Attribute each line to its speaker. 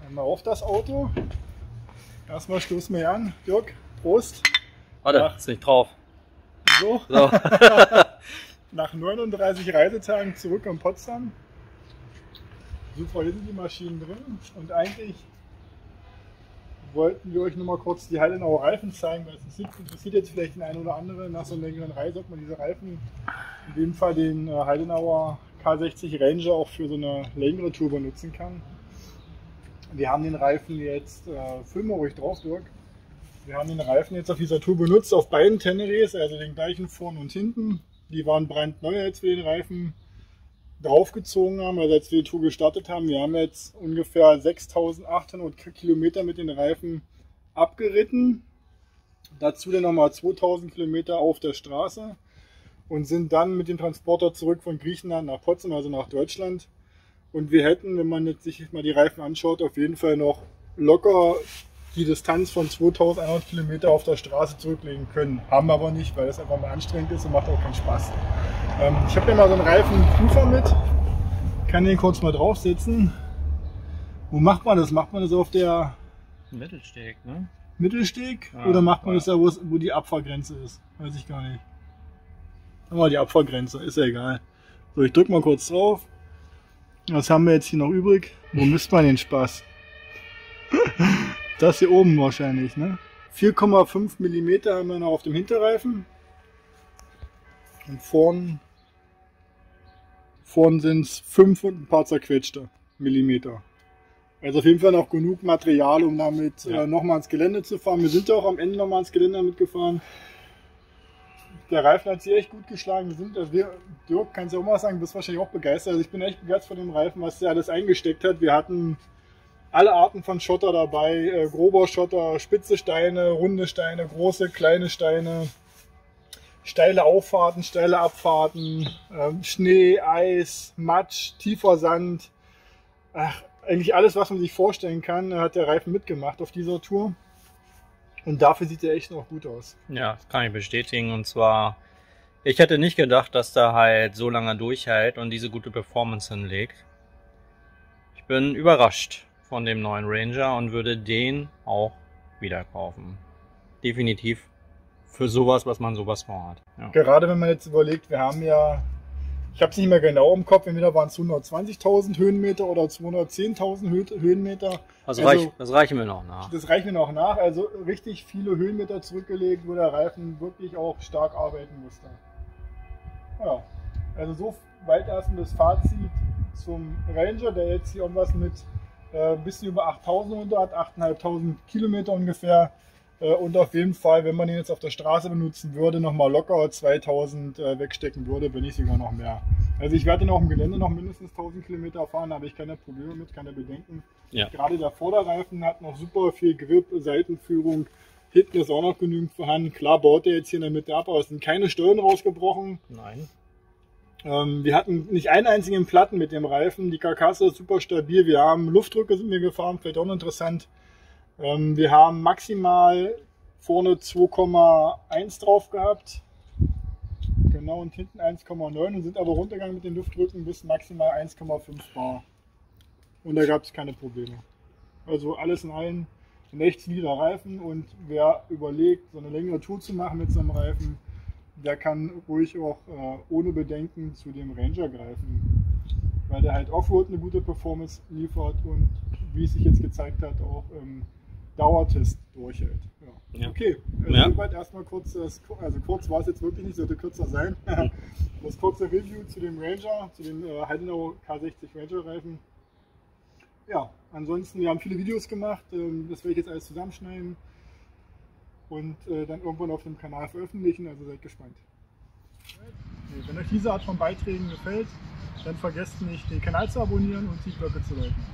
Speaker 1: Einmal auf das Auto. Erstmal stoßen wir hier an. Dirk, Prost.
Speaker 2: Warte, ist nicht drauf.
Speaker 1: So.
Speaker 2: So.
Speaker 1: Nach 39 Reisetagen zurück in Potsdam. Super, hier sind die Maschinen drin. Und eigentlich wollten wir euch nur mal kurz die Heidenauer Reifen zeigen, weil es interessiert jetzt vielleicht den einen oder anderen nach so einer längeren Reise, ob man diese Reifen, in dem Fall den Heidenauer K60 Ranger, auch für so eine längere Tour benutzen kann. Wir haben den Reifen jetzt, film mal ruhig drauf, Dirk. Wir haben den Reifen jetzt auf dieser Tour benutzt, auf beiden Tenerés, also den gleichen vorn und hinten. Die waren brandneu, als wir den Reifen draufgezogen haben, also als wir die Tour gestartet haben. Wir haben jetzt ungefähr 6.800 Kilometer mit den Reifen abgeritten. Dazu dann nochmal 2.000 Kilometer auf der Straße und sind dann mit dem Transporter zurück von Griechenland nach Potsdam, also nach Deutschland. Und wir hätten, wenn man jetzt sich mal die Reifen anschaut, auf jeden Fall noch locker die Distanz von 2.100 Kilometer auf der Straße zurücklegen können. Haben wir aber nicht, weil das einfach mal anstrengend ist und macht auch keinen Spaß. Ich habe ja mal so einen Reifenprüfer mit. Kann den kurz mal draufsetzen. Wo macht man das? Macht man das auf der
Speaker 2: Mittelsteg, ne?
Speaker 1: Mittelsteg?
Speaker 2: Ja,
Speaker 1: oder macht man das da, wo die Abfahrgrenze ist? Weiß ich gar nicht. Aber die Abfahrgrenze, ist ja egal. So, ich drücke mal kurz drauf. Was haben wir jetzt hier noch übrig? Wo misst man den Spaß? Das hier oben wahrscheinlich, ne? 4,5 mm haben wir noch auf dem Hinterreifen. Und vorn sind es 5 und ein paar zerquetschte Millimeter. Also auf jeden Fall noch genug Material, um damit nochmal ins Gelände zu fahren. Wir sind ja auch am Ende nochmal ins Gelände mitgefahren. Der Reifen hat sich echt gut geschlagen. Dirk, kannst du auch mal sagen, du bist wahrscheinlich auch begeistert. Also ich bin echt begeistert von dem Reifen, was der alles eingesteckt hat. Wir hatten alle Arten von Schotter dabei. Grober Schotter, spitze Steine, runde Steine, große, kleine Steine. Steile Auffahrten, steile Abfahrten, Schnee, Eis, Matsch, tiefer Sand. Ach, eigentlich alles, was man sich vorstellen kann, hat der Reifen mitgemacht auf dieser Tour. Und dafür sieht er echt noch gut aus.
Speaker 2: Ja, das kann ich bestätigen. Und zwar, ich hätte nicht gedacht, dass der halt so lange durchhält und diese gute Performance hinlegt. Ich bin überrascht von dem neuen Ranger und würde den auch wieder kaufen. Definitiv für sowas, was man sowas vorhat. Ja.
Speaker 1: Gerade wenn man jetzt überlegt, wir haben ja, ich habe es nicht mehr genau im Kopf, entweder waren es 120.000 Höhenmeter oder 210.000 Höhenmeter.
Speaker 2: Das reichen wir noch nach.
Speaker 1: Das reichen wir noch nach, also richtig viele Höhenmeter zurückgelegt, wo der Reifen wirklich auch stark arbeiten musste. Ja, also so weit erstmal das Fazit zum Ranger, der jetzt hier irgendwas mit ein bisschen über 8.000 runter hat, 8.500 Kilometer ungefähr. Und auf jeden Fall, wenn man den jetzt auf der Straße benutzen würde, nochmal locker 2000 wegstecken würde, wenn nicht sogar noch mehr. Also ich werde den auch im Gelände noch mindestens 1000 Kilometer fahren, da habe ich keine Probleme mit, keine Bedenken.
Speaker 2: Ja.
Speaker 1: Gerade der Vorderreifen hat noch super viel Grip, Seitenführung, hinten ist auch noch genügend vorhanden. Klar baut der jetzt hier in der Mitte ab, aber es sind keine Stollen rausgebrochen.
Speaker 2: Nein.
Speaker 1: Wir hatten nicht einen einzigen Platten mit dem Reifen, die Karkasse ist super stabil, wir haben Luftdrücke sind wir gefahren, vielleicht auch noch interessant. Wir haben maximal vorne 2,1 drauf gehabt, genau, und hinten 1,9 und sind aber runtergegangen mit den Luftdrücken bis maximal 1,5 Bar. Und da gab es keine Probleme. Also alles in allem ein echt solider Reifen und wer überlegt, so eine längere Tour zu machen mit so einem Reifen, der kann ruhig auch ohne Bedenken zu dem Ranger greifen, weil der halt Offroad eine gute Performance liefert und wie es sich jetzt gezeigt hat, auch Dauertest durchhält. Ja. Okay, soweit erstmal kurz, also kurz war es jetzt wirklich nicht, sollte kürzer sein. Das kurze Review zu dem Ranger, zu den Heidenauer K60 Ranger Reifen. Ja, ansonsten, wir haben viele Videos gemacht, das werde ich jetzt alles zusammenschneiden und dann irgendwann auf dem Kanal veröffentlichen, also seid gespannt. Wenn euch diese Art von Beiträgen gefällt, dann vergesst nicht, den Kanal zu abonnieren und die Glocke zu läuten.